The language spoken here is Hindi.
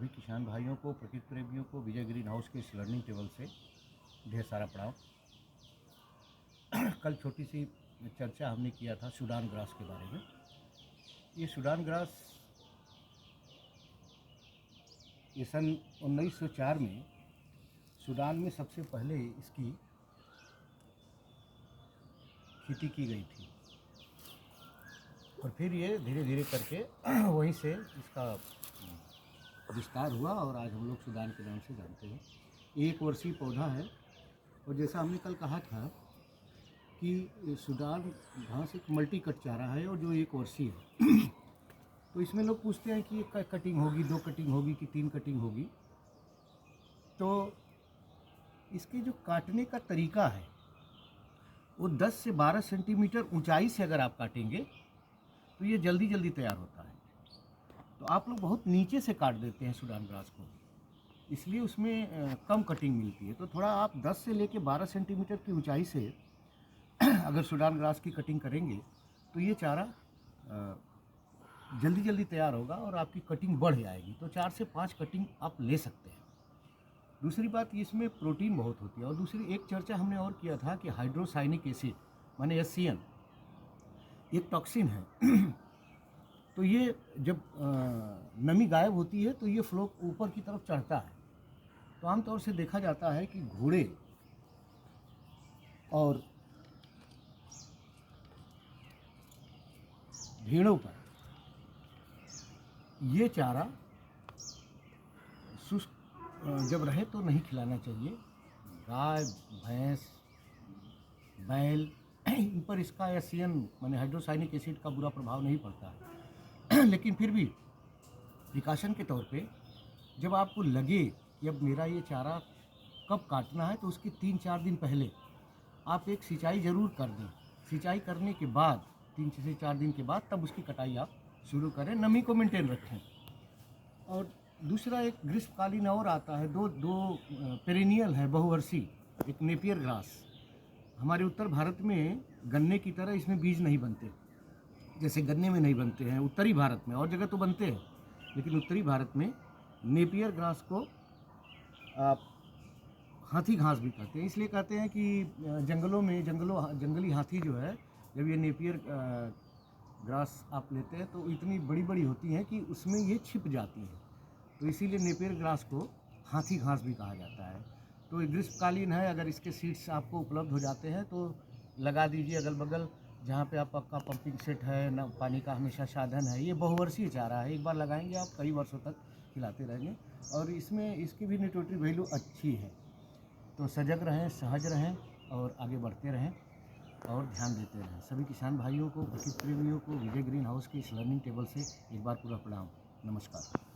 सभी किसान भाइयों को, प्रकृति प्रेमियों को विजय ग्रीन हाउस के इस लर्निंग टेबल से ढेर सारा प्रणाम। कल छोटी सी चर्चा हमने किया था सूडान ग्रास के बारे में। ये सूडान ग्रास ये सन 1904 में सूडान में सबसे पहले इसकी खेती की गई थी और फिर ये धीरे धीरे करके वहीं से इसका विस्तार हुआ और आज हम लोग सूडान के नाम से जानते हैं। एक वर्षीय पौधा है और जैसा हमने कल कहा था कि सूडान घास एक मल्टी कट चारा है और जो एक वर्षीय है तो इसमें लोग पूछते हैं कि एक कटिंग होगी, 2 कटिंग होगी कि 3 कटिंग होगी। तो इसके जो काटने का तरीका है वो 10 से 12 सेंटीमीटर ऊंचाई से अगर आप काटेंगे तो ये जल्दी जल्दी तैयार होता है। तो आप लोग बहुत नीचे से काट देते हैं सूडान ग्रास को, इसलिए उसमें कम कटिंग मिलती है। तो थोड़ा आप 10 से लेके 12 सेंटीमीटर की ऊंचाई से अगर सूडान ग्रास की कटिंग करेंगे तो ये चारा जल्दी जल्दी तैयार होगा और आपकी कटिंग बढ़ जाएगी। तो 4 से 5 कटिंग आप ले सकते हैं। दूसरी बात, इसमें प्रोटीन बहुत होती है। और दूसरी एक चर्चा हमने और किया था कि हाइड्रोसाइनिक एसिड माने HCN एक टॉक्सिन है। तो ये जब नमी गायब होती है तो ये फ्लो ऊपर की तरफ चढ़ता है। तो आमतौर से देखा जाता है कि घोड़े और भेड़ों पर ये चारा शुष्क जब रहे तो नहीं खिलाना चाहिए। गाय, भैंस, बैल इन पर इसका HCN माने हाइड्रोसाइनिक एसिड का बुरा प्रभाव नहीं पड़ता है। लेकिन फिर भी प्रिकॉशन के तौर पे जब आपको लगे कि अब मेरा ये चारा कब काटना है तो उसके 3-4 दिन पहले आप एक सिंचाई ज़रूर कर दें। सिंचाई करने के बाद 3 से 4 दिन के बाद तब उसकी कटाई आप शुरू करें, नमी को मेंटेन रखें। और दूसरा एक ग्रीष्मकालीन और आता है, दो पेरेनियल है, बहुवर्षीय, एक नेपियर ग्रास। हमारे उत्तर भारत में गन्ने की तरह इसमें बीज नहीं बनते, जैसे गन्ने में नहीं बनते हैं उत्तरी भारत में, और जगह तो बनते हैं, लेकिन उत्तरी भारत में नेपियर ग्रास को आप हाथी घास भी कहते हैं। इसलिए कहते हैं कि जंगली हाथी जो है, जब ये नेपियर ग्रास आप लेते हैं तो इतनी बड़ी बड़ी होती हैं कि उसमें ये छिप जाती हैं। तो इसीलिए नेपियर ग्रास को हाथी घास भी कहा जाता है। तो ये ग्रीष्मकालीन है, अगर इसके सीड्स आपको उपलब्ध हो जाते हैं तो लगा दीजिए अगल बगल जहाँ पे आपका पंपिंग सेट है, ना पानी का हमेशा साधन है। ये बहुवर्षीय चारा है, एक बार लगाएंगे आप कई वर्षों तक खिलाते रहेंगे और इसमें इसकी भी न्यूट्रिटिव वैल्यू अच्छी है। तो सजग रहें, सहज रहें और आगे बढ़ते रहें और ध्यान देते रहें। सभी किसान भाइयों को, प्रकृति प्रेमियों को विजय ग्रीन हाउस की इस लर्निंग टेबल से एक बार पूरा प्रणाम। नमस्कार।